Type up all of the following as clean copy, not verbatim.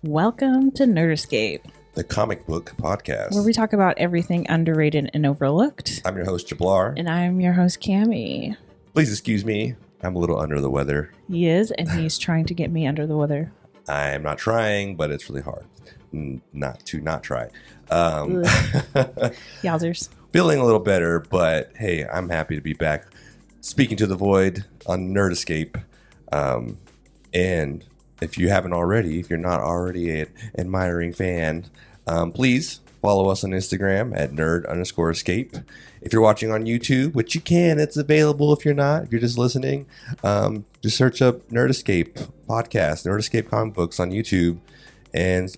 Welcome to Nerdscape, the comic book podcast, where we talk about everything underrated and overlooked. I'm your host, Jablar. And I'm your host, Cami. Please excuse me. I'm a little under the weather. He is, and he's trying to get me under the weather. I'm not trying, but it's really hard not try. Yowzers. Feeling a little better, but hey, I'm happy to be back speaking to the void on Nerd Escape. And if you haven't already, if you're not already an admiring fan, please follow us on Instagram at nerd_escape. If you're watching on YouTube, which you can, it's available. If you're not, if you're just listening, just search up Nerd Escape podcast, Nerd Escape comic books on YouTube, and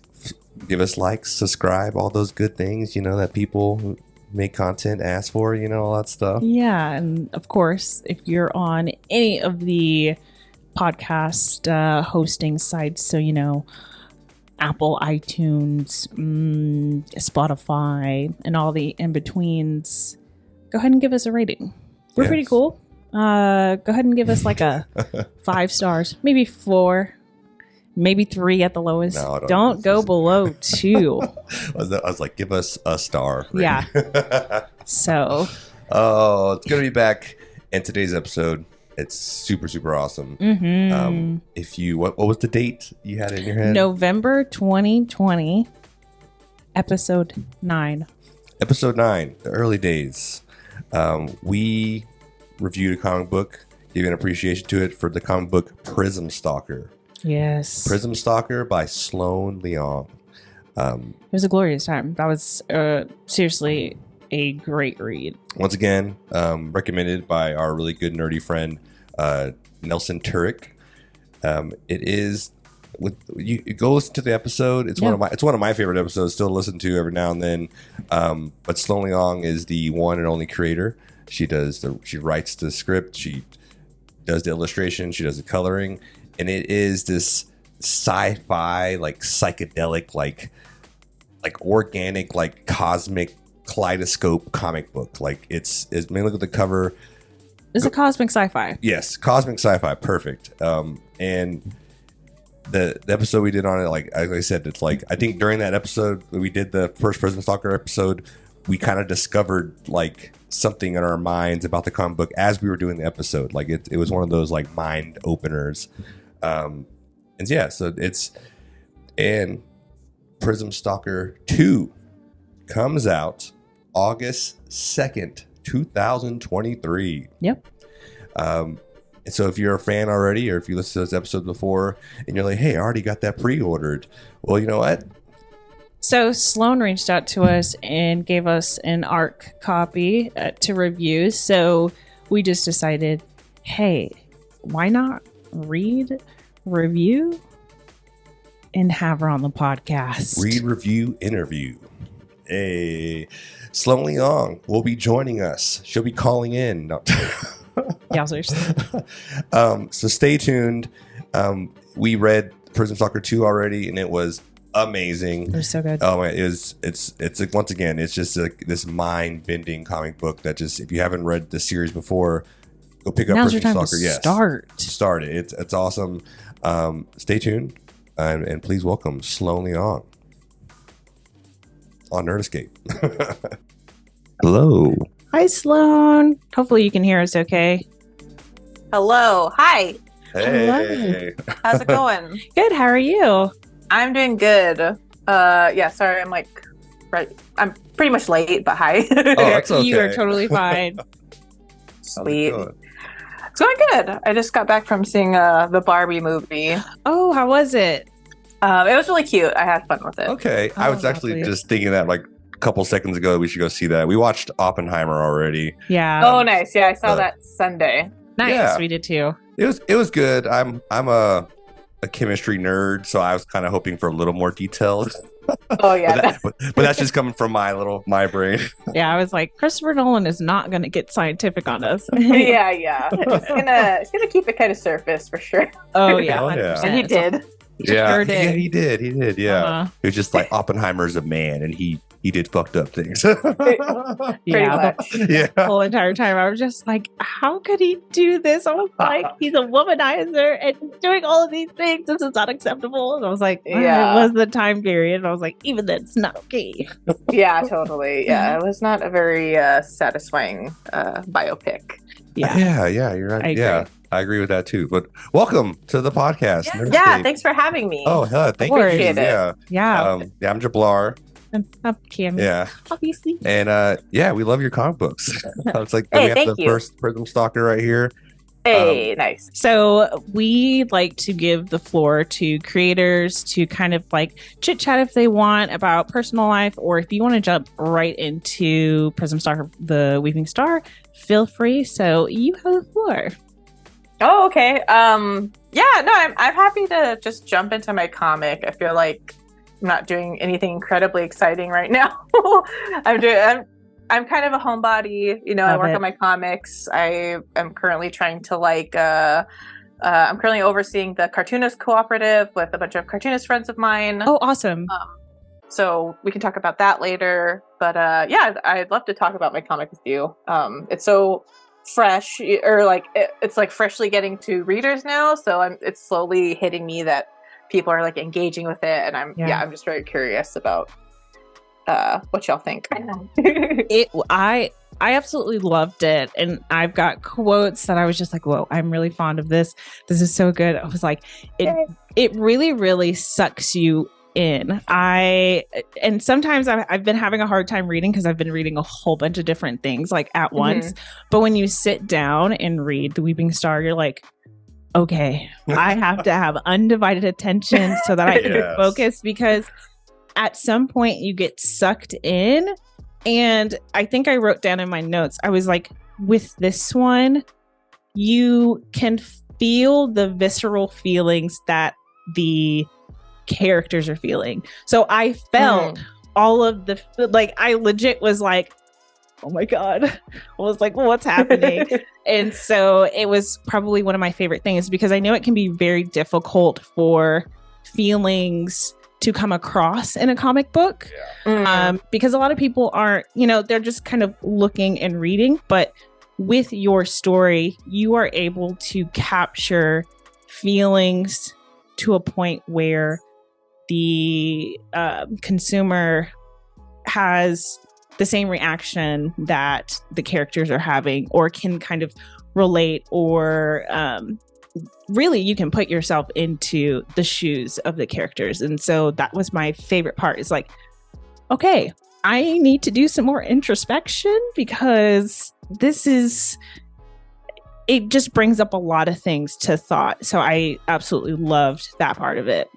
give us likes, subscribe, all those good things, that people who make content ask for, all that stuff. Yeah, and of course, if you're on any of the podcast hosting sites, so Apple, iTunes, Spotify, and all the in-betweens, go ahead and give us a rating. We're pretty cool. Go ahead and give us like a 5 stars, maybe 4, maybe 3 at the lowest. No, don't go below 2. I was like, give us a star rating. Yeah. So. Oh, it's going to be back in today's episode. It's super, super awesome. Mm-hmm. What was the date you had in your head? November 2020, episode 9. Episode 9, the early days. We reviewed a comic book, gave an appreciation to it for the comic book Prism Stalker. Yes. Prism Stalker by Sloane Leong. It was a glorious time. That was seriously a great read. Once again, recommended by our really good nerdy friend Nelson Turek. It is you go listen to the episode. It's one of my favorite episodes. Still listen to every now and then. But Sloane Leong is the one and only creator. She writes the script. She does the illustration. She does the coloring, and it is this sci-fi, like psychedelic, like organic, like cosmic kaleidoscope comic book. Like it's look at the cover. It's a cosmic sci-fi. Yes, cosmic sci-fi, perfect. And the episode we did on it, like I said, it's like I think during that episode we did the first Prism Stalker episode, we kind of discovered like something in our minds about the comic book as we were doing the episode. Like it was one of those like mind openers. And yeah, so and Prism Stalker 2 comes out August 2nd, 2023. Yep. And so if you're a fan already, or if you listened to this episode before and you're like, hey, I already got that pre-ordered. Well, you know what? So Sloane reached out to us and gave us an ARC copy to review. So we just decided, hey, why not read, review, and have her on the podcast? Read, review, interview. Hey, Sloane Leong will be joining us. She'll be calling in. No. Yowzers. So stay tuned. We read Prism Stalker 2 already, and it was amazing. It was so good. Oh man, it's like, once again, it's just like this mind-bending comic book that just, if you haven't read the series before, go pick up Now's Prism your time Stalker. To Start it. It's awesome. Stay tuned, and please welcome Sloane Leong on Nerd Escape. Hello. Hi, Sloane. Hopefully you can hear us okay. Hello. Hi. Hey. Hello. How's it going? Good. How are you? I'm doing good. Yeah, sorry, I'm pretty much late, but hi. Oh, that's okay. You are totally fine. Sweet. It's going good. I just got back from seeing the Barbie movie. Oh, how was it? It was really cute. I had fun with it. Okay. I was actually just thinking that like a couple seconds ago we should go see that. We watched Oppenheimer already. Yeah. Oh, nice. Yeah, I saw that Sunday. Nice. Yeah. We did too. It was good. I'm a chemistry nerd, so I was kind of hoping for a little more details. Oh yeah. but that's just coming from my brain. Yeah, I was like, Christopher Nolan is not going to get scientific on us. yeah. It's gonna keep it kind of surface for sure. Oh yeah, 100%. Yeah. And he did. Sure did. Yeah, he did. Yeah. Uh-huh. It was just like Oppenheimer's a man, and he he did fucked up things. Yeah, Yeah. the whole entire time I was just like, how could he do this? I was like, he's a womanizer and doing all of these things. This is not acceptable. And I was like, it was the time period. And I was like, even then, it's not okay. Yeah, totally. Yeah, it was not a very satisfying biopic. Yeah, you're right. I agree with that too. But welcome to the podcast. Yeah, thanks for having me. Oh, thank you. Appreciate it. Yeah. I'm Jablar. I'm Cami. Yeah. Obviously. And we love your comic books. It's like Hey, we have thank the you. first Prism Stalker right here. Hey, nice. So we like to give the floor to creators to kind of like chit chat if they want about personal life, or if you want to jump right into Prism Stalker, the Weeping Star, feel free. So you have the floor. Oh, okay. I'm happy to just jump into my comic. I feel like I'm not doing anything incredibly exciting right now. I'm kind of a homebody. I work on my comics. I am currently trying to I'm currently overseeing the cartoonist cooperative with a bunch of cartoonist friends of mine. Oh, awesome. So we can talk about that later. But I'd love to talk about my comic with you. It's so fresh, or like it's like freshly getting to readers now. So it's slowly hitting me that people are like engaging with it, and I'm just very curious about what y'all think. I absolutely loved it, and I've got quotes that I was just like, whoa, I'm really fond of this. This is so good. I was like, it really, really sucks you in. And sometimes I've been having a hard time reading because I've been reading a whole bunch of different things like at once. But when you sit down and read The Weeping Star, you're like, okay, I have to have undivided attention so that I can focus, because at some point you get sucked in. And I think I wrote down in my notes, I was like, with this one, you can feel the visceral feelings that the characters are feeling. So I felt all of the, like, I legit was like, oh my God. I was like, well, what's happening? And so it was probably one of my favorite things, because I know it can be very difficult for feelings to come across in a comic book, because a lot of people aren't, they're just kind of looking and reading. But with your story, you are able to capture feelings to a point where the consumer has the same reaction that the characters are having, or can kind of relate, or really you can put yourself into the shoes of the characters. And so that was my favorite part, is like, okay, I need to do some more introspection, because it just brings up a lot of things to thought. So I absolutely loved that part of it.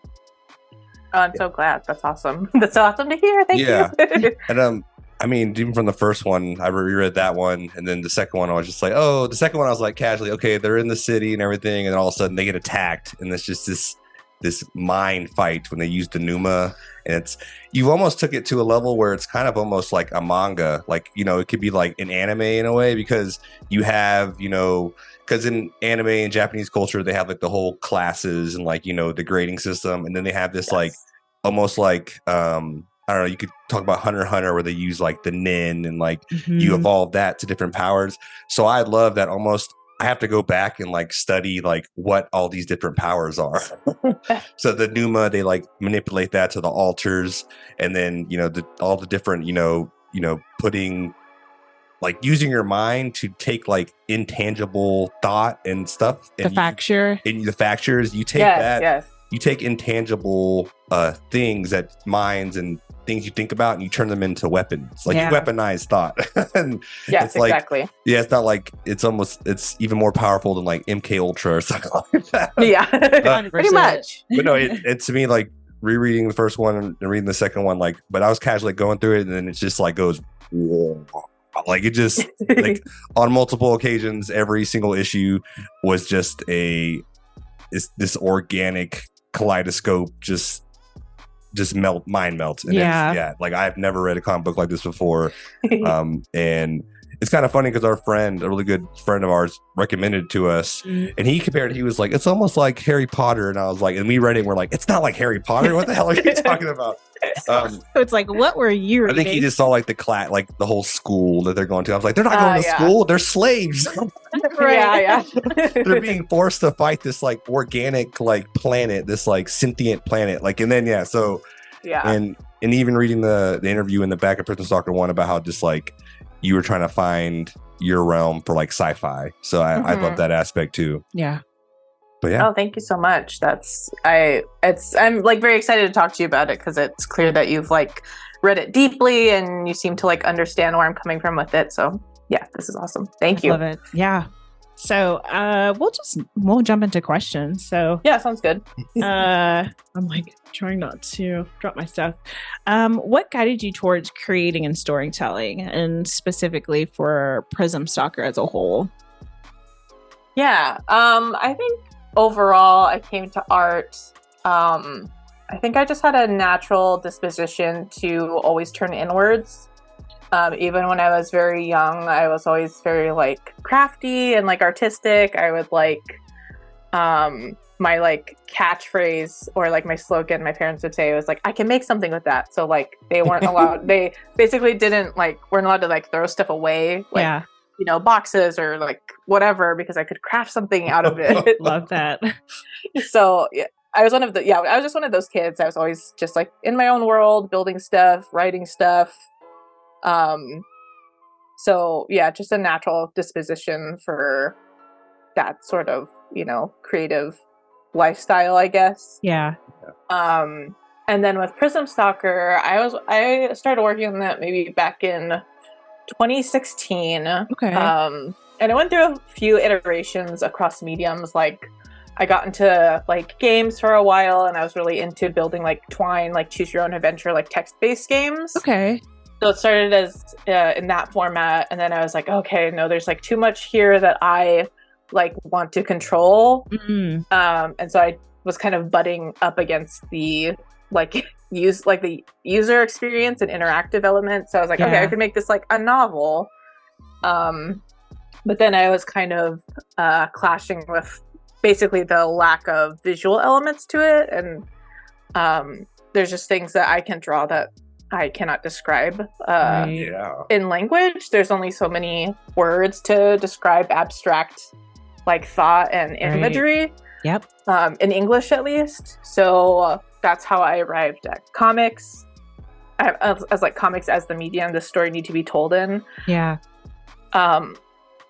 Oh, I'm so glad. That's awesome. That's awesome to hear. Thank you. And I mean, even from the first one, I reread that one, and then the second one, I was just like, oh, the second one, I was like, casually, okay, they're in the city and everything, and then all of a sudden they get attacked, and it's just this mind fight when they use the Numa, and you almost took it to a level where it's kind of almost like a manga, like, it could be like an anime in a way, because you have, because in anime and Japanese culture, they have like the whole classes and like, the grading system, and then they have this like almost like I don't know, you could talk about Hunter x Hunter, where they use like the nin, and like you evolve that to different powers. So I love that. Almost I have to go back and like study like what all these different powers are. So the Numa, they like manipulate that to the altars, and then all the different putting, like, using your mind to take like intangible thought and stuff. And the facture. In the factures, you take that. You take intangible things, that minds and things you think about, and you turn them into weapons. Like you weaponize thought. And yes, like, exactly. Yeah, it's not like it's even more powerful than like MK Ultra or something like that. Yeah, pretty much. But no, it to me, like, rereading the first one and reading the second one, like, but I was casually going through it, and then it just like goes, whoa. Like, it just like on multiple occasions, every single issue was just this organic kaleidoscope, just mind melt. And like, I've never read a comic book like this before. And it's kind of funny because our friend, a really good friend of ours, recommended it to us, and he was like, it's almost like Harry Potter. And I was like, and we read it and we're like, it's not like Harry Potter. What the hell are you talking about? So it's like, what were you I reading? think he just saw like the whole school that they're going to. I was like, they're not going to school. They're slaves. Yeah. They're being forced to fight this like organic like planet, this like sentient planet. Like, and then and even reading the interview in the back of Prism Stalker 1 about how just like you were trying to find your realm for like sci-fi. So I love that aspect too. Yeah. But yeah. Oh, thank you so much. I'm like very excited to talk to you about it because it's clear that you've like read it deeply and you seem to like understand where I'm coming from with it. So yeah, this is awesome. Thank you. Love it. Yeah. So we'll jump into questions. So yeah, sounds good. I'm like trying not to drop my stuff. What guided you towards creating and storytelling, and specifically for Prism Stalker as a whole? Yeah, I think overall I came to art. I think I just had a natural disposition to always turn inwards. Even when I was very young, I was always very like crafty and like artistic. I would like my like catchphrase or like my slogan my parents would say was like, I can make something with that. So like they weren't allowed, they basically weren't allowed to like throw stuff away, like boxes or like whatever, because I could craft something out of it. Love that. So yeah, I was just one of those kids. I was always just like in my own world, building stuff, writing stuff. So yeah, just a natural disposition for that sort of, creative lifestyle, I guess. Yeah. And then with Prism Stalker, I started working on that maybe back in 2016. Okay. And I went through a few iterations across mediums. Like I got into like games for a while, and I was really into building like Twine, like choose your own adventure, like text-based games. Okay. So it started as in that format, and then I was like, okay, no, there's like too much here that I like want to control. Mm-hmm. And so I was kind of butting up against the like the user experience and interactive elements. So I was like, okay, I could make this like a novel. But then I was kind of clashing with basically the lack of visual elements to it, and there's just things that I can draw that I cannot describe in language. There's only so many words to describe abstract like thought and imagery. Yep. In English at least. So that's how I arrived at comics. As like comics as the medium the story need to be told in. Yeah. And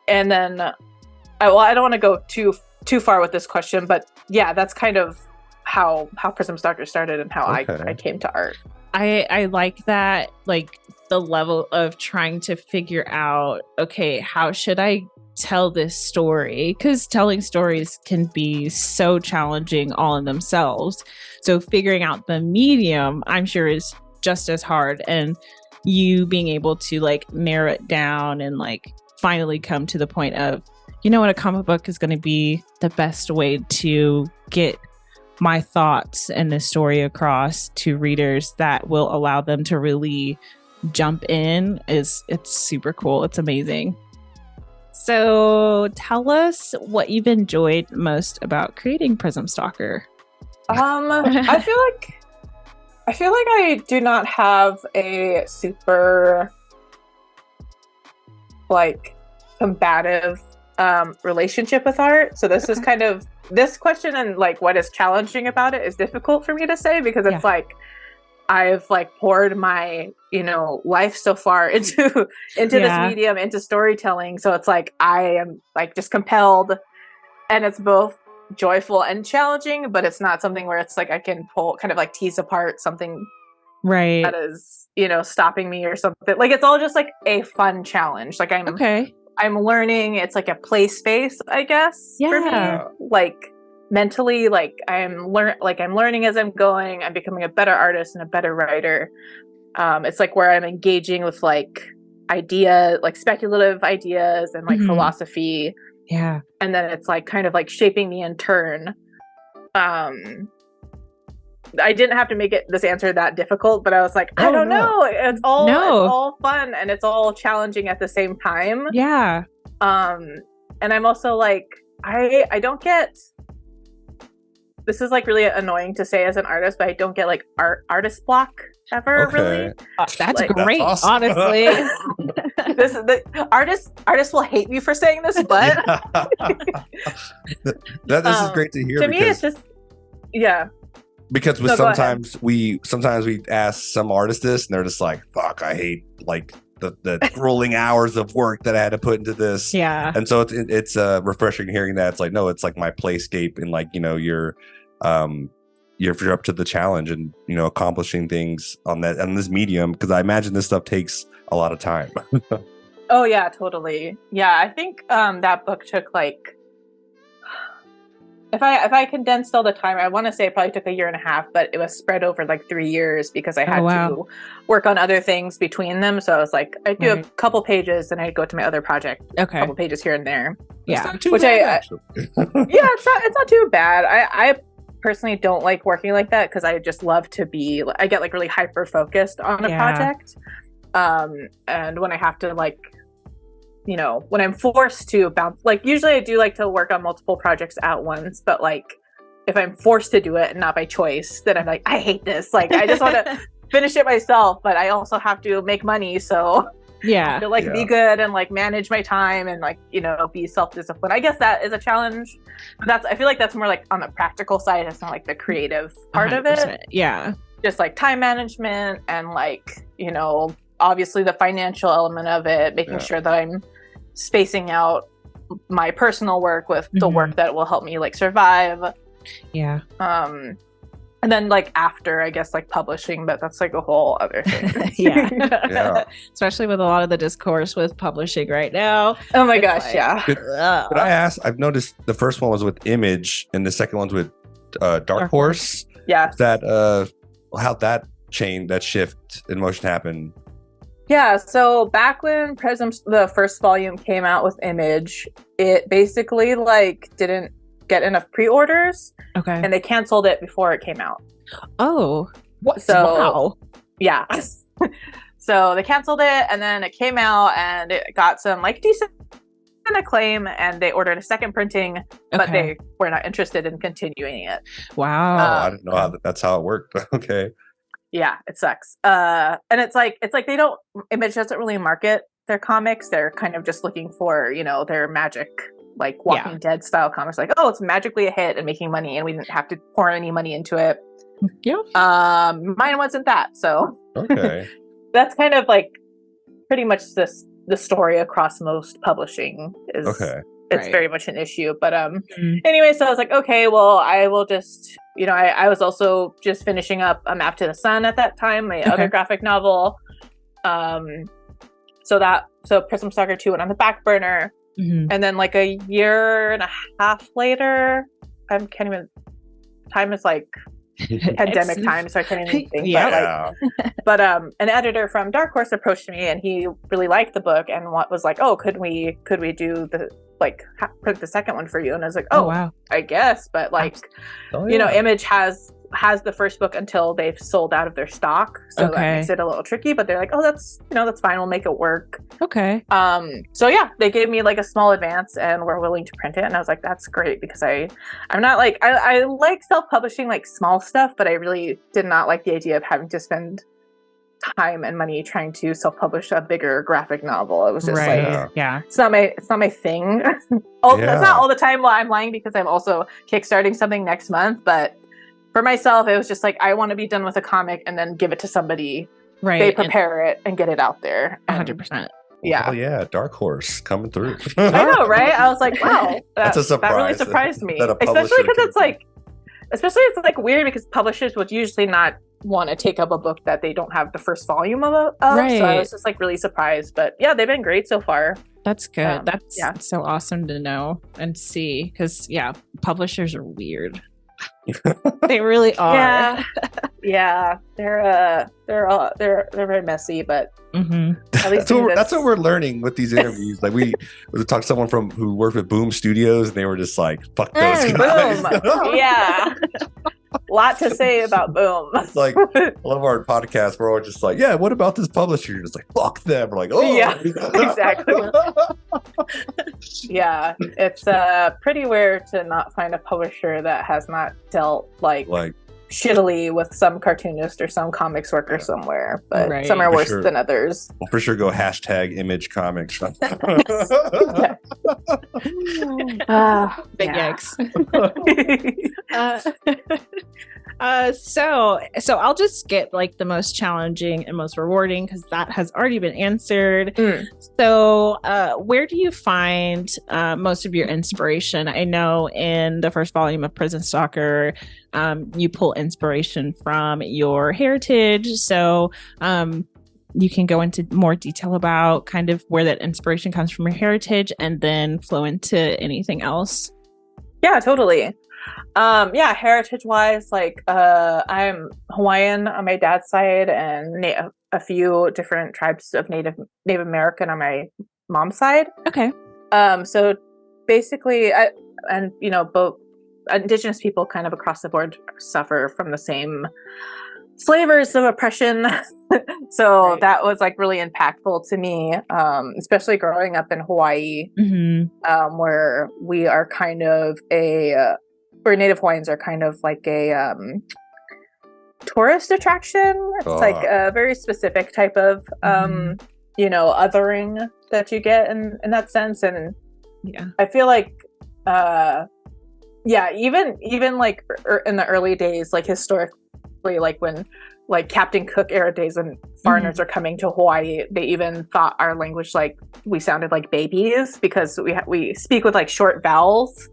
then I don't want to go too far with this question, but yeah, that's kind of how Prism Stalker started and how I came to art. I like that, like the level of trying to figure out, okay, how should I tell this story? Because telling stories can be so challenging all in themselves. So figuring out the medium, I'm sure, is just as hard. And you being able to like narrow it down and like finally come to the point of, what a comic book is going to be the best way to get my thoughts and the story across to readers that will allow them to really jump in. It's super cool. It's amazing. So tell us what you've enjoyed most about creating Prism Stalker. I feel like I do not have a super like combative relationship with art. So this is kind of this question, and like what is challenging about it is difficult for me to say, because it's like I've like poured my life so far into this medium, into storytelling. So it's like I am like just compelled, and it's both joyful and challenging, but it's not something where it's like I can kind of like tease apart something that is stopping me or something. Like it's all just like a fun challenge. Like I'm learning. It's like a play space, I guess, for me. Like mentally, like I'm learning as I'm going. I'm becoming a better artist and a better writer. It's like where I'm engaging with like speculative ideas and like philosophy. Yeah. And then it's like kind of like shaping me in turn. I didn't have to make this answer that difficult, but I was like, I don't know. It's all fun and it's all challenging at the same time. Yeah. And I'm also like, I don't get, this is like really annoying to say as an artist, but I don't get like artist block. ever. Okay. Really, That's Like, great, That's awesome. honestly. this is the artists will hate me for saying this, but This is great to hear to me, it's because just yeah. because with No, go ahead. sometimes we ask some artists this and they're just like, fuck, I hate like the grueling hours of work that I had to put into this. Yeah. And so it's refreshing hearing that. It's like, no, it's like my playscape, and like, you know, you're up to the challenge and, you know, accomplishing things on this medium, because I imagine this stuff takes a lot of time. Oh yeah, totally. Yeah, I think that book took like, if I condensed all the time, I want to say it probably took 1.5 years, but it was spread over like 3 years because I had to work on other things between them. So I was like, I'd do a couple pages and I'd go to my other project, a Okay. couple pages here and there. Yeah. Which yeah, it's not too bad. I personally don't like working like that because I just love to I get like really hyper focused on a project. And when I have to like, you know, when I'm forced to bounce, like usually I do like to work on multiple projects at once, but like if I'm forced to do it and not by choice, then I'm like, I hate this. Like I just want to finish it myself, but I also have to make money. So I have to like be good and like manage my time and like, you know, be self-disciplined. I guess that is a challenge. But I feel like that's more like on the practical side. It's not like the creative part of it. Yeah. Just like time management and like, you know, obviously the financial element of it, making sure that I'm spacing out my personal work with the work that will help me like survive. Yeah. And then like after, I guess like publishing, but that's like a whole other thing. Yeah. Especially with a lot of the discourse with publishing right now. Oh my gosh, like, Could I ask? I've noticed the first one was with Image and the second one's with Dark Horse. Yeah. How'd that shift in motion happen? Yeah, so back when the first volume came out with Image, it basically like didn't get enough pre-orders. Okay. And they canceled it before it came out. Oh. What? So, wow. Yeah. So they canceled it and then it came out and it got some like decent acclaim and they ordered a second printing, but they were not interested in continuing it. Wow. I didn't know that's how it worked. Okay. Yeah, it sucks. And it's like Image doesn't really market their comics. They're kind of just looking for, you know, their magic, like Walking Dead style comics. Like, oh, it's magically a hit and making money, and we didn't have to pour any money into it. Yeah. Mine wasn't that. So okay. That's kind of like pretty much the story across most publishing is. Okay. It's very much an issue. But anyway, so I was like, okay, well, I will just, you know, I was also just finishing up A Map to the Sun at that time, my other graphic novel. So Prism Stalker 2 went on the back burner. And then like 1.5 years later, time is like pandemic time, so I can't even think. Yeah. But an editor from Dark Horse approached me and he really liked the book and was like, oh, could we do the print the second one for you? And I was like, oh wow, I guess, but like you know, Image has the first book until they've sold out of their stock, so that makes it a little tricky, but they're like, oh, that's fine, we'll make it work. So yeah, they gave me like a small advance and were willing to print it, and I was like, that's great, because I'm not like I like self-publishing like small stuff, but I really did not like the idea of having to spend time and money trying to self-publish a bigger graphic novel. It was just it's not my thing. That's not all the time. While I'm lying, because I'm also kickstarting something next month, but for myself it was just like, I want to be done with a comic and then give it to somebody, they prepare it and get it out there. 100%. Yeah. Oh yeah, Dark Horse coming through. I know, right? I was like, wow, that's a surprise. That really surprised me, especially because it's like weird, because publishers would usually not want to take up a book that they don't have the first volume of. So I was just like really surprised, but yeah, they've been great so far. That's good. That's so awesome to know and see, because publishers are weird. They really are. Yeah. They're very messy, but at least that's what we're learning with these interviews. Like we talked to someone who worked with Boom Studios, and they were just like, "Fuck those guys." Boom. Yeah. Lot to say about Boom. It's like a lot of our podcasts, we're all just like, yeah, what about this publisher? You're just like, fuck them. We're like, oh yeah, exactly. Yeah, it's pretty rare to not find a publisher that has not dealt like shittily with some cartoonist or some comics worker somewhere, but some are For worse sure. than others. We'll for sure go hashtag image comics. Yeah. Big Yeah. yikes. So I'll just skip like the most challenging and most rewarding because that has already been answered. So where do you find most of your inspiration? I know in the first volume of Prism Stalker, you pull inspiration from your heritage. So you can go into more detail about kind of where that inspiration comes from your heritage and then flow into anything else. Yeah, totally. Heritage wise, like I'm Hawaiian on my dad's side and a few different tribes of Native American on my mom's side. Okay. So basically, both indigenous people kind of across the board suffer from the same flavors of oppression. So Right. that was like really impactful to me, especially growing up in Hawaii, where we are kind of where Native Hawaiians are kind of like a tourist attraction. It's like a very specific type of othering that you get in that sense. And Yeah. I feel like even like in the early days, like historically, like when like Captain Cook era days when foreigners are coming to Hawaii, they even thought our language, like we sounded like babies because we speak with like short vowels,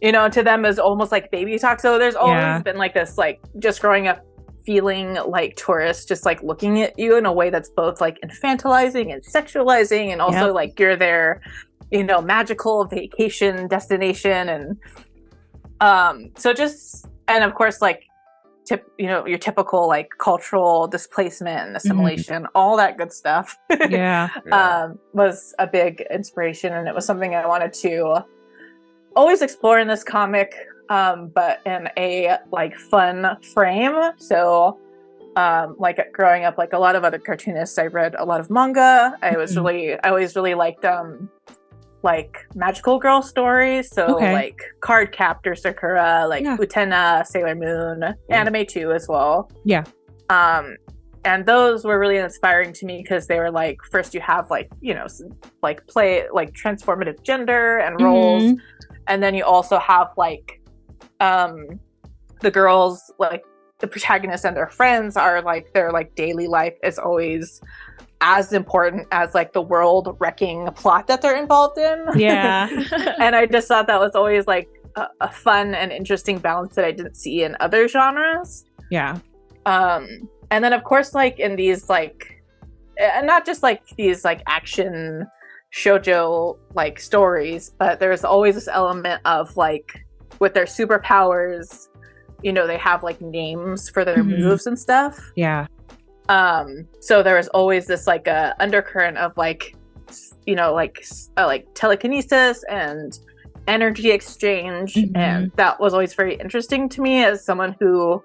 to them is almost like baby talk. So there's always been like this, like just growing up feeling like tourists just like looking at you in a way that's both like infantilizing and sexualizing, and also like you're their magical vacation destination. And and of course like your typical like cultural displacement and assimilation, all that good stuff was a big inspiration, and it was something I wanted to always explore in this comic, but in a like fun frame. So like growing up, like a lot of other cartoonists, I read a lot of manga. I always really liked like magical girl stories, so like Card Captor Sakura, like Utena, Sailor Moon, anime too as well. And those were really inspiring to me because they were like, first you have like like play like transformative gender and roles, and then you also have like the girls, like the protagonists and their friends are like their like daily life is always as important as like the world wrecking plot that they're involved in. And I just thought that was always like a fun and interesting balance that I didn't see in other genres. And then of course like in these like not just like these like action shoujo like stories, but there's always this element of like with their superpowers, they have like names for their moves and stuff. So there was always this like undercurrent of like like telekinesis and energy exchange, and that was always very interesting to me as someone who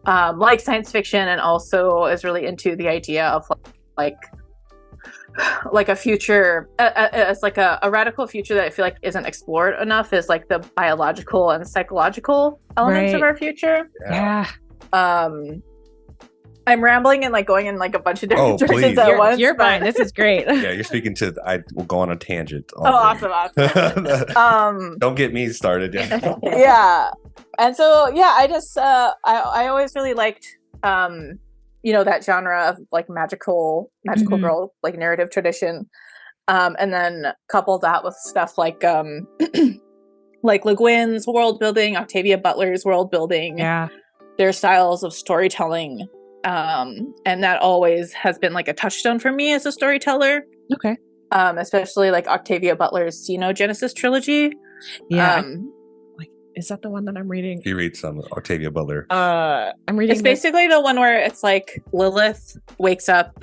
likes science fiction and also is really into the idea of like a future as like a radical future that I feel like isn't explored enough is like the biological and psychological elements of our future. I'm rambling and like going in like a bunch of different directions at once. You're fine. This is great. You're speaking to. I will go on a tangent. Awesome. Don't get me started. And so I just I always really liked that genre of like magical girl like narrative tradition, and then couple that with stuff like like Le Guin's world building, Octavia Butler's world building, their styles of storytelling. And that always has been like a touchstone for me as a storyteller. Especially like Octavia Butler's Genesis trilogy. Like, is that the one that I'm reading? You read some Octavia Butler. I'm reading. It's basically the one where it's like Lilith wakes up.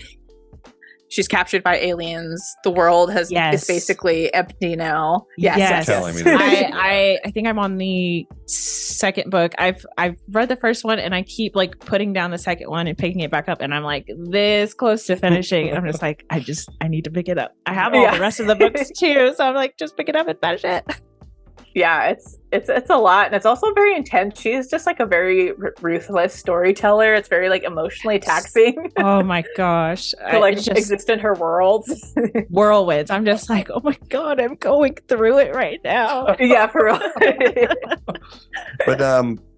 She's captured by aliens. The world is basically empty now. Yes. Telling me that. I think I'm on the second book. I've read the first one and I keep like putting down the second one and picking it back up, and I'm like this close to finishing. And I'm just like, I need to pick it up. I have all the rest of the books too, so I'm like, just pick it up and finish it. Yeah, it's a lot, and it's also very intense. She's just like a very ruthless storyteller. It's very like emotionally taxing Oh my gosh. to like exist in her world. Whirlwinds. I'm just like, oh my God, I'm going through it right now. Yeah, for real.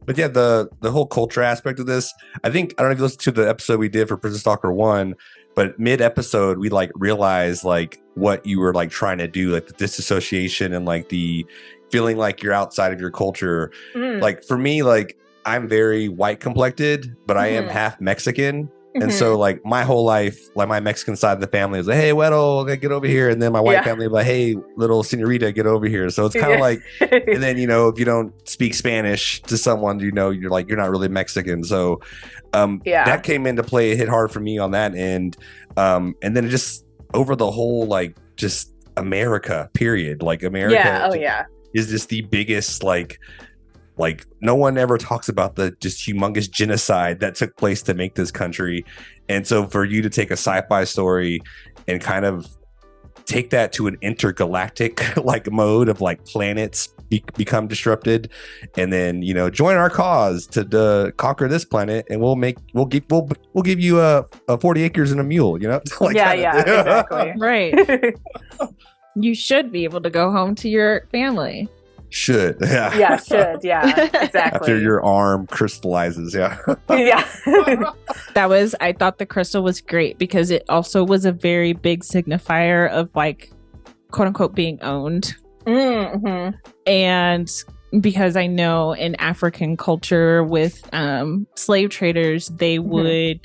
But yeah, the whole culture aspect of this, I don't know if you listened to the episode we did for Prism Stalker 1, but mid episode we like realized like what you were like trying to do, like the disassociation and like the feeling like you're outside of your culture. Like for me, like I'm very white complected, but I am half Mexican. And so like my whole life, like my Mexican side of the family is like, hey, Weddle, get over here. And then my white family is like, hey, little senorita, get over here. So it's kind of like, and then, you know, if you don't speak Spanish to someone, you know, you're not really Mexican. So that came into play. It hit hard for me on that end. And then it just over the whole, like just America period, like America is just the biggest, like no one ever talks about the just humongous genocide that took place to make this country. And so for you to take a sci-fi story and kind of take that to an intergalactic like mode of like planets become disrupted, and then, you know, join our cause to conquer this planet, and we'll give you a 40 acres and a mule, you know? Like exactly. Right. You should be able to go home to your family. Should. Yeah, exactly. After your arm crystallizes. I thought the crystal was great because it also was a very big signifier of like quote unquote being owned. And because I know in African culture with slave traders, they would,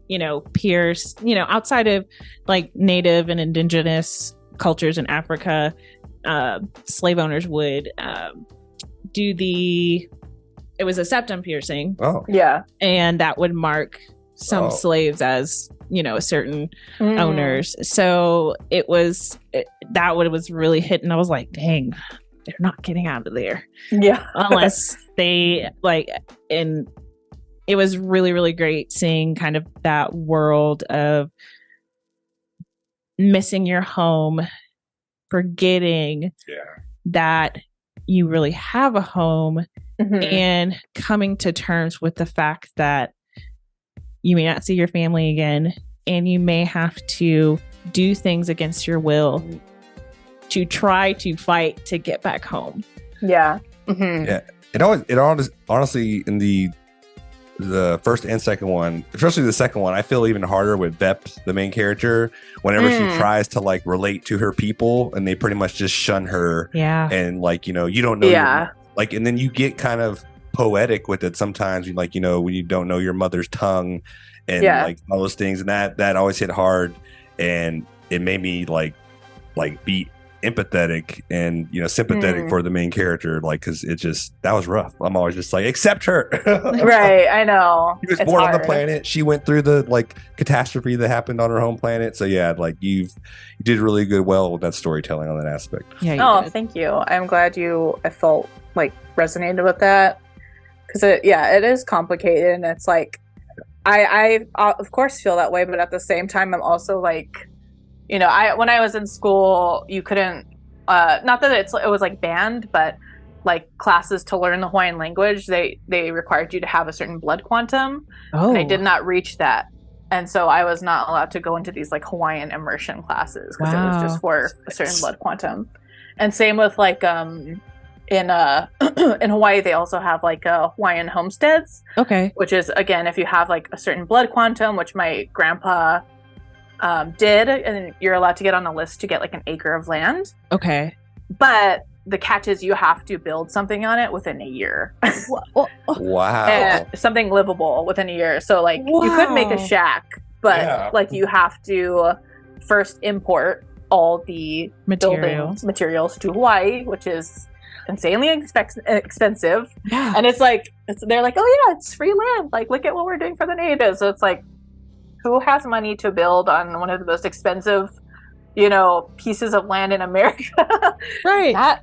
you know, pierce, you know, outside of like native and indigenous cultures in Africa, slave owners would do it was a septum piercing. Oh. Yeah. And that would mark some slaves as, you know, certain owners. So that was really hitting. I was like, dang, they're not getting out of there. Yeah. Unless they like, and it was really, really great seeing kind of that world of missing your home, forgetting that you really have a home, and coming to terms with the fact that you may not see your family again, and you may have to do things against your will to try to fight to get back home. Yeah. Yeah. It always honestly in the first and second one, especially the second one, I feel even harder with Vep, the main character, whenever she tries to like relate to her people and they pretty much just shun her. Yeah. And like, you know, you don't know, like, and then you get kind of poetic with it sometimes, like, you know, when you don't know your mother's tongue and like all those things, and that always hit hard, and it made me like be empathetic and, you know, sympathetic for the main character, like, because that was rough. I'm always just like, accept her. Right, I know. She was born on the planet. She went through the like catastrophe that happened on her home planet. So yeah, like you did really well with that storytelling on that aspect. Yeah. Thank you. I'm glad I felt like resonated with that, because it is complicated, and it's like I of course feel that way, but at the same time I'm also like, you know, when I was in school, you couldn't, not that it was like banned, but like classes to learn the Hawaiian language, they required you to have a certain blood quantum. And I did not reach that. And so I was not allowed to go into these like Hawaiian immersion classes because it was just for a certain blood quantum. And same with like, in Hawaii, they also have like Hawaiian homesteads. Okay. Which is, again, if you have like a certain blood quantum, which my grandpa did, and you're allowed to get on a list to get like an acre of land. Okay. But the catch is you have to build something on it within a year. Wow. And something livable within a year. So like you could make a shack, but like you have to first import all the materials to Hawaii, which is insanely expensive. Yeah. And it's like they're like, oh yeah, it's free land. Like, look at what we're doing for the natives. So it's like, who has money to build on one of the most expensive, you know, pieces of land in America? Right. Not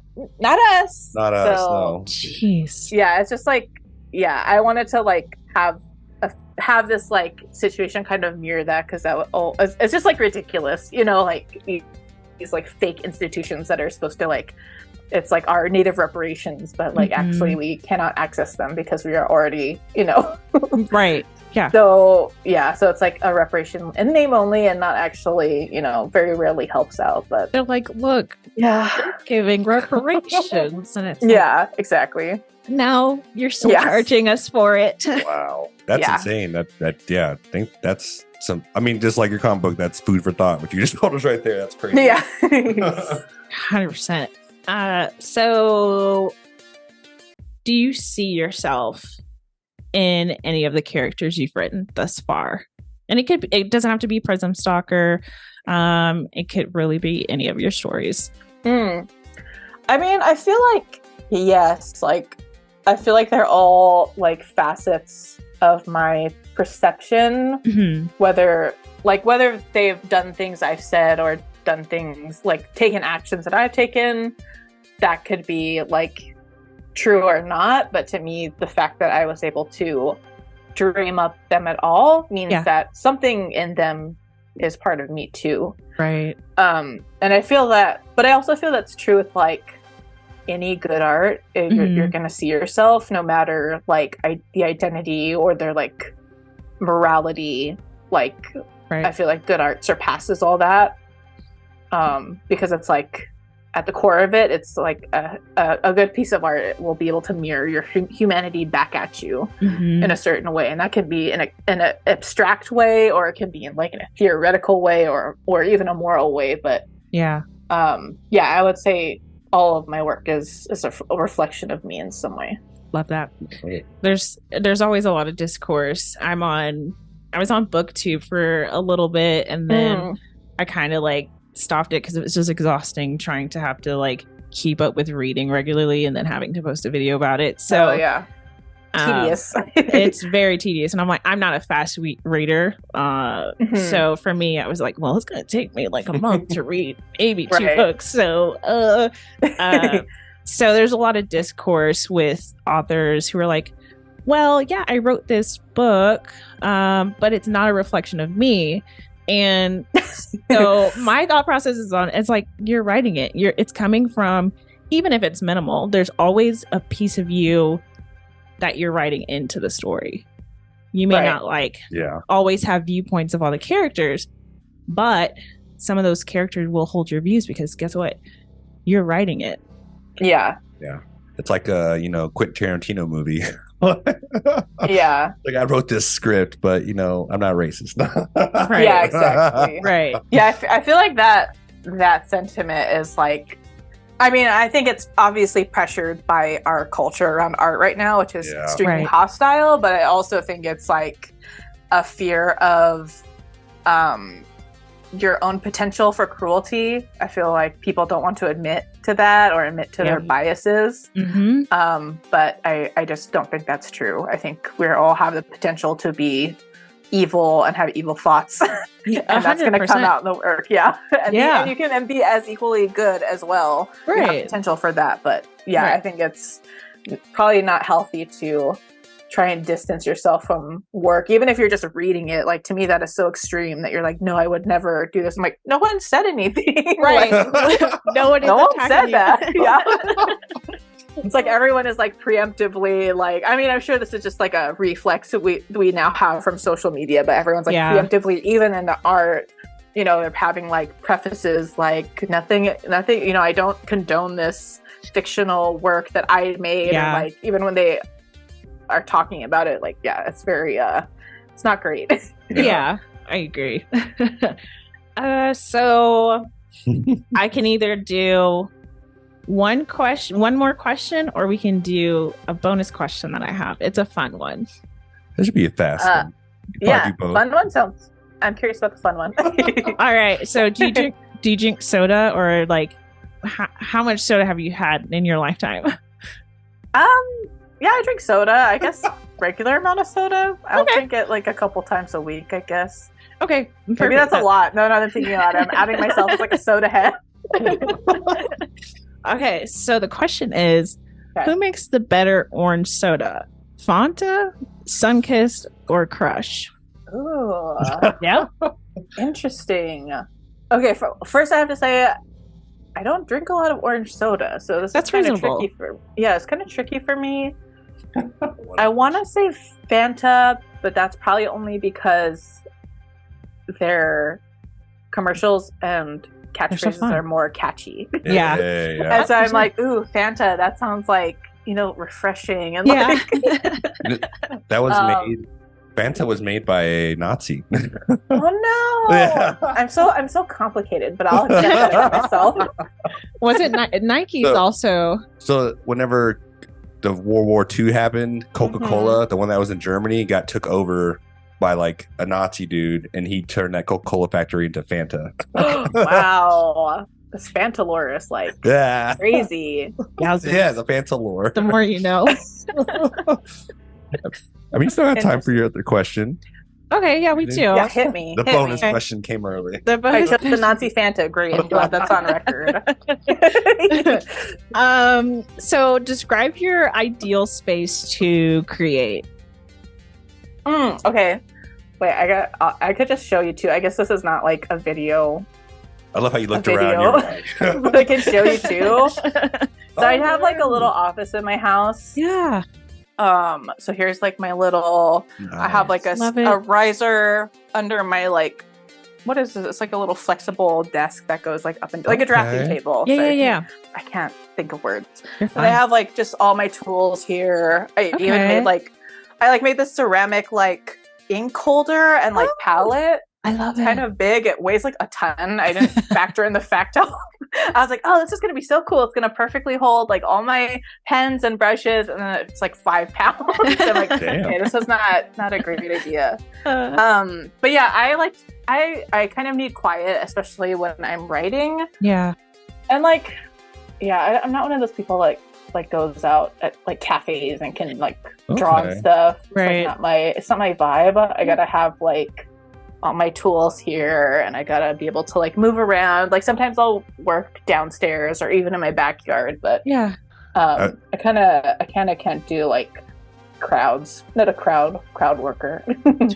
us. Not us, no. Jeez. Yeah, it's just like, I wanted to like have this like situation kind of mirror that, because it's just like ridiculous, you know, like these like fake institutions that are supposed to like it's like our native reparations, but like actually we cannot access them because we are already, Right. Yeah. So it's like a reparation in name only and not actually, very rarely helps out. But they're like, look, we're giving reparations. And it's like, exactly. Now you're still charging us for it. Wow. That's insane. I think that's just like your comic book, that's food for thought. What you just told us right there, that's crazy. Yeah. 100%. So do you see yourself in any of the characters you've written thus far? And it doesn't have to be Prism Stalker. It could really be any of your stories. I mean, I feel like, yes, like, I feel like they're all like facets of my perception, whether they've done things I've said or done things like taken actions that I've taken, that could be like true or not. But to me, the fact that I was able to dream up them at all means that something in them is part of me too. Right. And I feel that, but I also feel that's true with like any good art. You're gonna see yourself no matter like the identity or their like morality. Like, I feel like good art surpasses all that, because it's like at the core of it, it's like a good piece of art will be able to mirror your humanity back at you in a certain way, and that can be in an abstract way, or it can be in like in a theoretical way, or even a moral way. But I would say all of my work is a reflection of me in some way. Love that. There's always a lot of discourse. I was on BookTube for a little bit, and then I kind of like stopped it because it was just exhausting trying to have to like keep up with reading regularly and then having to post a video about it. So tedious. It's very tedious, and I'm like, I'm not a fast reader, so for me I was like, well, it's gonna take me like a month to read maybe 2 books. So so there's a lot of discourse with authors who are like, well, yeah, I wrote this book, but it's not a reflection of me. And so my thought process is it's like, you're writing it, it's coming from, even if it's minimal, there's always a piece of you that you're writing into the story. You may not like always have viewpoints of all the characters, but some of those characters will hold your views because guess what? You're writing it. Yeah. It's like a, Quentin Tarantino movie. Like, I wrote this script, but I'm not racist. Right. Yeah, exactly. Right. Yeah, I feel like that sentiment is like, I mean, I think it's obviously pressured by our culture around art right now, which is extremely hostile, but I also think it's like a fear of your own potential for cruelty. I feel like people don't want to admit to that or admit to their biases. But I just don't think that's true. I think we all have the potential to be evil and have evil thoughts. And that's going to come out in the work. And you can be as equally good as well. You have potential for that. But I think it's probably not healthy to try and distance yourself from work, even if you're just reading it. Like, to me, that is so extreme that you're like, no, I would never do this. I'm like, no one said anything. Right. No one said that. Yeah. It's like everyone is like preemptively like, I mean, I'm sure this is just like a reflex that we now have from social media, but everyone's like preemptively, even in the art, they're having like prefaces like nothing, I don't condone this fictional work that I made. And like, even when they are talking about it, like, it's very it's not great. I agree. So I can either do one more question, or we can do a bonus question that I have. It's a fun one. That should be a fast one. Fun one sounds. I'm curious about the fun one. All right. So do you drink soda, or like how much soda have you had in your lifetime? Yeah, I drink soda. I guess regular amount of soda. I'll drink it like a couple times a week, I guess. Okay. Perfect. Maybe that's a lot. No, I'm thinking about it. I'm adding myself as like a soda head. Okay, so the question is, who makes the better orange soda? Fanta, Sunkist, or Crush? Ooh. Yeah. Interesting. Okay, first I have to say, I don't drink a lot of orange soda, so That's is kind of reasonable. tricky it's kind of tricky for me. I want to say Fanta, but that's probably only because their commercials and catchphrases are more catchy. Yeah. And so I'm like, ooh, Fanta, that sounds like, refreshing. And Yeah. That was made. Fanta was made by a Nazi. Oh no! Yeah. I'm so complicated, but I'll accept that about myself. Was it Nike's also? So whenever the World War II happened, Coca-Cola, the one that was in Germany, got took over by like a Nazi dude, and he turned that Coca-Cola factory into Fanta. Wow. This Fanta lore is like crazy. Yeah, the Fanta lore. The more you know. I mean, you still have time for your other question. Okay, yeah, we do. Yeah, hit me. The bonus question came early. I chose the Nazi Fanta. Great. I'm glad that's on record. So describe your ideal space to create. Okay. Wait, I could just show you too. I guess this is not like a video. I love how you looked around. But I can show you too. So I have like a little office in my house. Yeah. So here's like my little. Nice. I have like a riser under my like. What is this? It's like a little flexible desk that goes like up and like a drafting table. Yeah. I can't think of words. But I have like just all my tools here. I even made this ceramic like ink holder and like palette. I love it. Kind of big. It weighs like a ton. I didn't factor in the facto. I was like, oh, this is going to be so cool. It's going to perfectly hold like all my pens and brushes. And then it's like 5 pounds. I'm like, okay, this is not a great idea. But yeah, I kind of need quiet, especially when I'm writing. Yeah. And like, yeah, I'm not one of those people like goes out at like cafes and can like draw and stuff. It's right. Like it's not my vibe. I gotta have like all my tools here, and I gotta be able to like move around. Like sometimes I'll work downstairs or even in my backyard, but yeah, I kind of can't do like crowds. Not a crowd worker.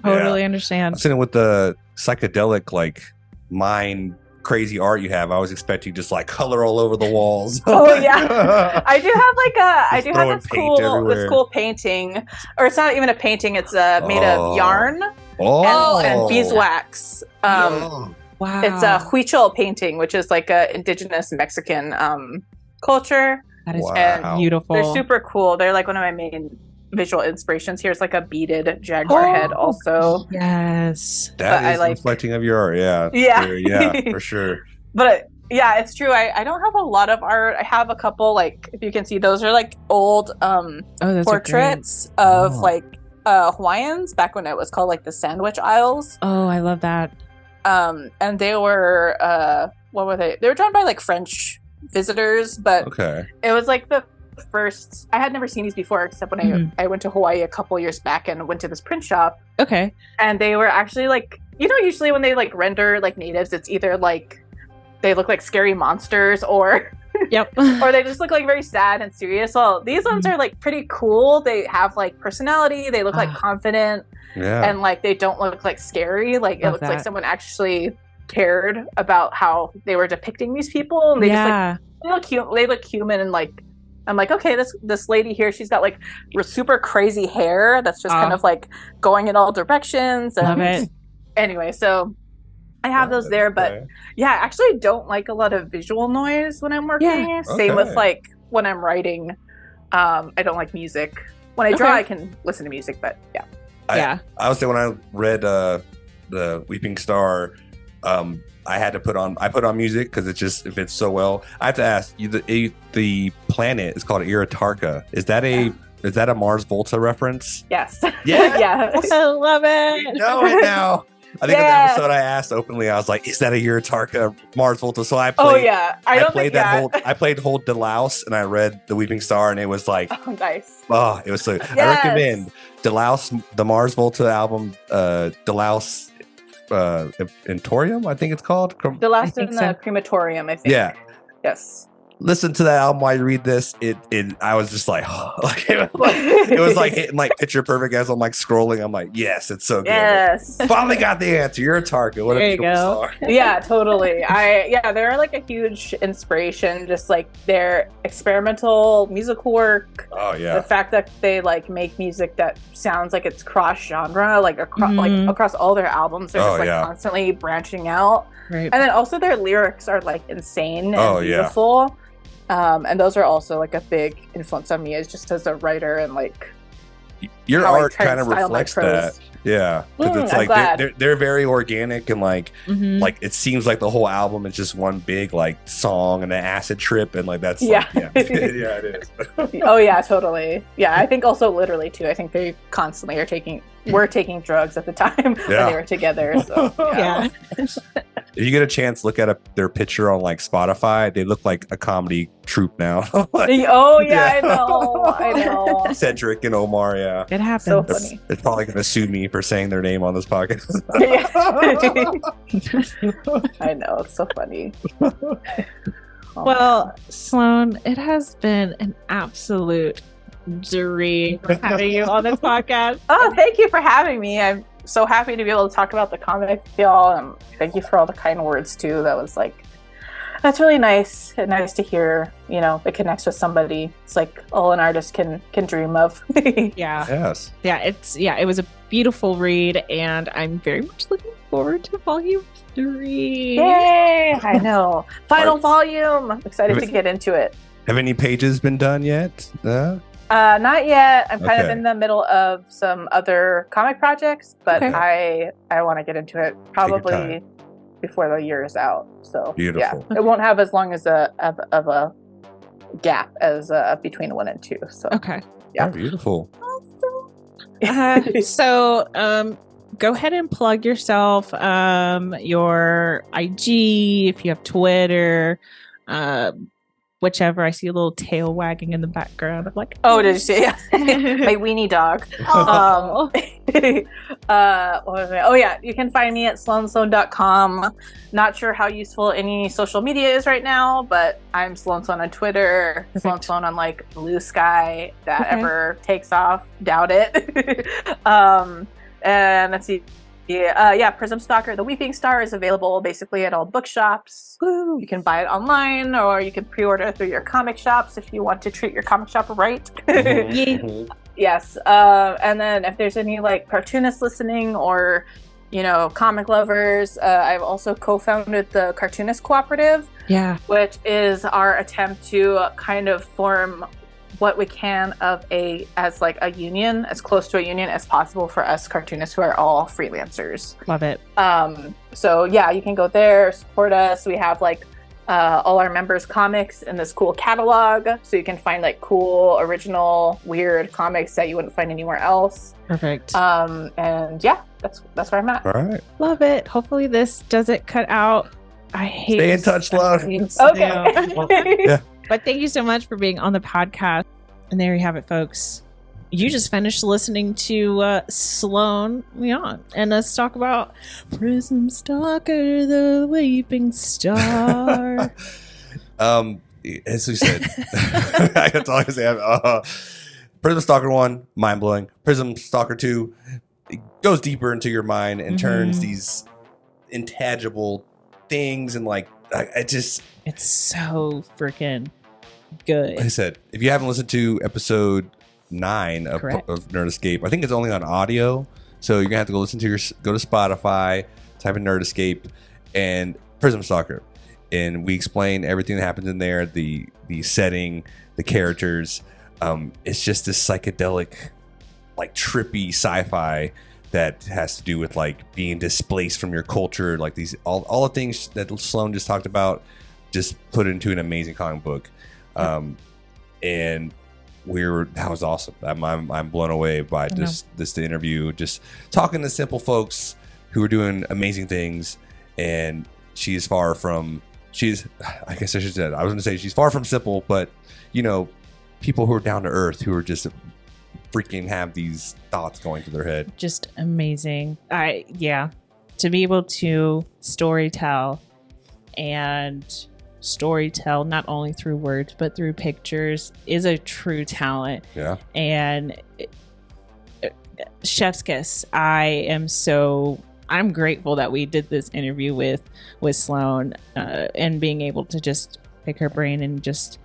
Totally understand. I'm sitting with the psychedelic like mind crazy art you have. I was expecting just like color all over the walls. Oh yeah, I do have this cool painting, or it's not even a painting. It's made of yarn and beeswax. Wow, it's a huichol painting, which is like a indigenous Mexican culture. That is beautiful. They're super cool. They're like one of my main visual inspirations. Here's like a beaded jaguar head also. Yes. That is reflecting of your art. Yeah. Yeah, for sure. But yeah, it's true. I don't have a lot of art. I have a couple, like, if you can see, those are like old portraits of like Hawaiians back when it was called like the Sandwich Isles. Oh, I love that. And they were what were they? They were drawn by like French visitors, but it was like the first. I had never seen these before, except when I went to Hawaii a couple years back and went to this print shop. Okay. And they were actually like, usually when they like render like natives, it's either like they look like scary monsters or or they just look like very sad and serious. Well, these ones are like pretty cool. They have like personality. They look like confident. Yeah. And like they don't look like scary. Like it looks like someone actually cared about how they were depicting these people. And they just like they look human, and like I'm like, okay, this lady here, she's got like super crazy hair that's just kind of like going in all directions. And love it. Anyway, so I have those there, but yeah, I actually don't like a lot of visual noise when I'm working. Yeah. Same with like when I'm writing. I don't like music. When I draw, I can listen to music, but yeah. I would say when I read the Weeping Star, I had to put on music because it fits so well. I have to ask you, the planet is called Iratarka. Is that a Mars Volta reference? Yes. Yeah. Yes. I love it. You know it now. I think in the episode I asked openly, I was like, "Is that a Iratarka Mars Volta?" So I played. Oh yeah, I played Hold Delouse, and I read the Weeping Star, and it was like, oh nice. Oh, it was so. Yes. I recommend Delouse, the Mars Volta album, Delouse Emporium, I think it's called. Delouse in the Crematorium, I think. Yeah. Yes. listen to that album while you read this. I was just like, it was like hitting like picture perfect as I'm like scrolling. I'm like, yes, it's so good. Yes. Finally got the answer. You're a Tarka. What There a you beautiful go. song. Yeah, totally. They're like a huge inspiration. Just like their experimental musical work. Oh The yeah. fact that they like make music that sounds like it's cross genre, like across all their albums, they're just like constantly branching out. Right. And then also their lyrics are like insane and Yeah. beautiful. And those are also like a big influence on me, as just as a writer and like Your how I art try to kind of style my reflects prose. that. Yeah, because it's I'm like glad. they're very organic and like Mhm. like it seems like the whole album is just one big like song and an acid trip and like that's Yeah. like, yeah yeah it is. Oh yeah, totally. Yeah, I think also literally too. I think they constantly were taking drugs at the time when Yeah. they were together. So Yeah. If you get a chance, look at their picture on like Spotify. They look like a comedy troupe now. Oh yeah, Yeah. I know. Cedric and Omar, yeah. It happens. So funny. It's probably gonna sue me for saying their name on this podcast. I know, it's so funny. Oh, Well, Sloane, it has been an absolute dream having you on this podcast. oh, thank you for having me. I'm so happy to be able to talk about the comic with y'all, and thank you for all the kind words too. That's really nice. Nice to hear. You know, it connects with somebody. It's like all an artist can dream of. Yeah. Yes. It was a beautiful read, and I'm very much looking forward to volume 3. Yay! I know. Final volume. I'm excited to get into it. Have any pages been done yet? Not yet. I'm kind of Okay. in the middle of some other comic projects, but Okay. I want to get into it probably before the year is out. So Beautiful. yeah, it won't have as long as of a gap as between 1 and 2. So Okay. Yeah. Oh, beautiful. So, go ahead and plug yourself, your IG, if you have Twitter, whichever. I see a little tail wagging in the background. I'm like, Oh, did you see? My weenie dog. Oh. What was it? Oh yeah, you can find me at sloanesloan.com. Not sure how useful any social media is right now, but I'm Sloane Sloan on Twitter, Sloane Sloan on like Blue Sky, that Okay. ever takes off. Doubt it. And let's see. Prism Stalker, The Weeping Star, is available basically at all bookshops. Woo. You can buy it online, or you can pre-order through your comic shops if you want to treat your comic shop right. Mhm. Yes. And then if there's any like cartoonists listening, or comic lovers, I've also co-founded the Cartoonist Cooperative, Yeah. which is our attempt to kind of form what we can as a union, as close to a union as possible for us cartoonists who are all freelancers. Love it. So yeah, you can go there, support us. We have all our members' comics in this cool catalog, so you can find cool, original, weird comics that you wouldn't find anywhere else. Perfect. And yeah, that's where I'm at. All right. Love it. Hopefully this doesn't cut out. I hate Stay in touch, Sloane. Okay. Yeah. But thank you so much for being on the podcast. And there you have it, folks. You just finished listening to Sloane Leong and us talk about Prism Stalker, the Weeping Star. As we said, that's all I can say. Prism Stalker 1, mind blowing. Prism Stalker 2, it goes deeper into your mind and turns these intangible things and it's so freaking good. like I said, if you haven't listened to episode 9 of Correct. Nerd Escape, I think it's only on audio, so you're gonna have to go listen to go to Spotify, type in Nerd Escape and Prism Stalker, and we explain everything that happens in there, the setting, the characters. It's just this psychedelic, trippy sci-fi that has to do with being displaced from your culture, these all the things that Sloane just talked about, just put into an amazing comic book. And that was awesome. I'm blown away by this interview, just talking to simple folks who are doing amazing things. And I guess I should say, I was gonna say she's far from simple, but people who are down to earth, who are just freaking have these thoughts going through their head. Just amazing. To be able to story tell and storytell, not only through words but through pictures, is a true talent. Yeah. And chef's kiss. I'm grateful that we did this interview with Sloane, and being able to just pick her brain and just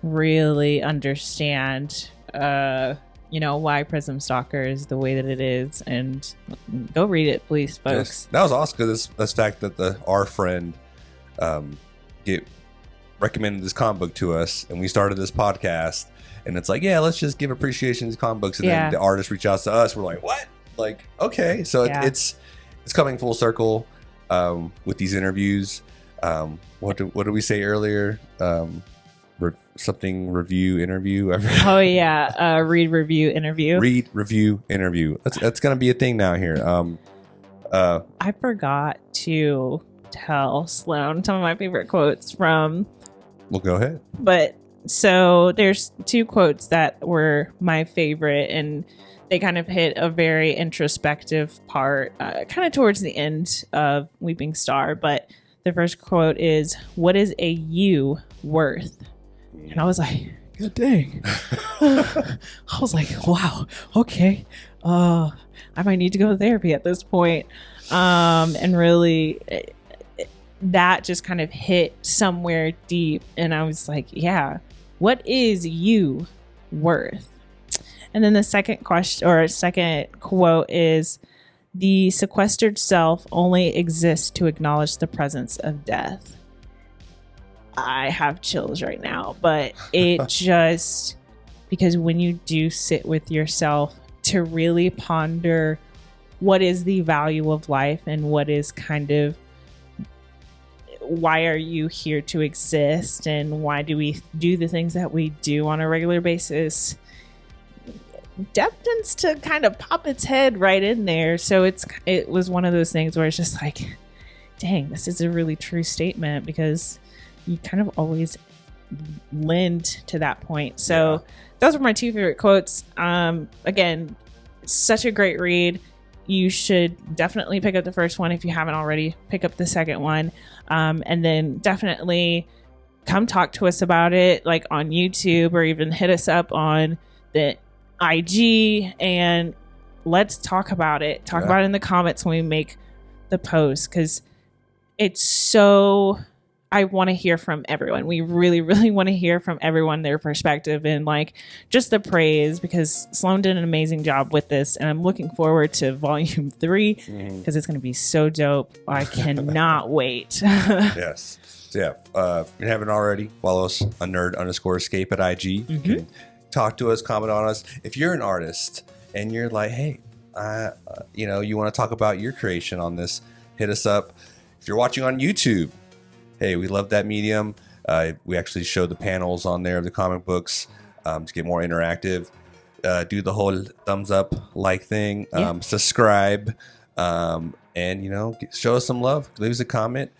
really understand why Prism Stalker is the way that it is. And go read it, please, folks. Yes. That was awesome, because this fact that our friend recommended this comic book to us, and we started this podcast, and it's like, yeah, let's just give appreciation to these comic books, and then the artist reach out to us. We're like, what? Like, okay. So it's coming full circle with these interviews. What did we say earlier? Something review interview. Oh yeah, read review interview. Read review interview. That's gonna be a thing now here. I forgot to tell Sloane some of my favorite quotes from. Well, go ahead. But so there's 2 quotes that were my favorite, and they kind of hit a very introspective part, kind of towards the end of Weeping Star. But the first quote is, "What is a you worth?" And I was like, God dang. I was like, wow, okay. I might need to go to therapy at this point. And really, that just kind of hit somewhere deep. And I was like, yeah, what is you worth? And then the second quote is, "The sequestered self only exists to acknowledge the presence of death." I have chills right now, but it just, because when you do sit with yourself to really ponder what is the value of life, and what is kind of, why are you here to exist, and why do we do the things that we do on a regular basis, death tends to kind of pop its head right in there. So it was one of those things where it's just like, dang, this is a really true statement, because you kind of always lend to that point. So those were my 2 favorite quotes. Again, such a great read. You should definitely pick up the first one if you haven't already. Pick up the second one, and then definitely come talk to us about it, like on YouTube, or even hit us up on the IG, and let's talk about it. Talk about it in the comments when we make the post, because it's so. I want to hear from everyone. We really, really want to hear from everyone, their perspective, and like just the praise, because Sloane did an amazing job with this, and I'm looking forward to volume 3 because it's going to be so dope. I cannot wait. Yes. So yeah. If you haven't already, follow us on nerd_escape at IG. You can talk to us, comment on us. If you're an artist and you're like, hey, you want to talk about your creation on this, hit us up. If you're watching on YouTube, hey, we love that medium. We actually show the panels on there of the comic books to get more interactive. Do the whole thumbs up like thing. Subscribe. And, show us some love. Leave us a comment.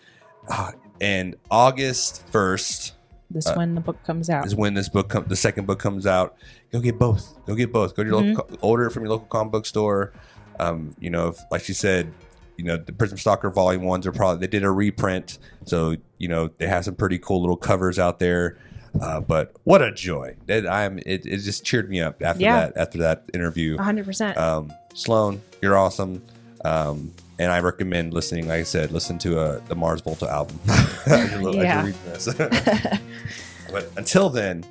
And August 1st. When the book comes out. Is when the second book comes out. Go get both. Go to your local, order it from your local comic book store. If, like she said, the Prism Stalker Volume 1s are they did a reprint. So, they have some pretty cool little covers out there. But what a joy. It just cheered me up after that interview. 100%. Sloane, you're awesome. And I recommend listening, like I said, listen to the Mars Volta album as you're reading this. But until then,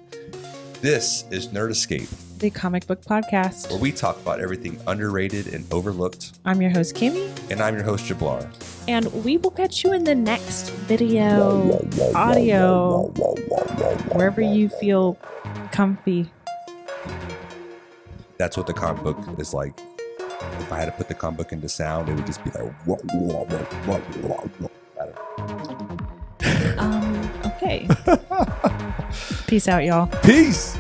this is Nerd Escape, the comic book podcast, where we talk about everything underrated and overlooked. I'm your host, Cami. And I'm your host, Jablar. And we will catch you in the next video, audio, wherever you feel comfy. That's what the comic book is like. If I had to put the comic book into sound, it would just be like, okay. Peace out, y'all. Peace.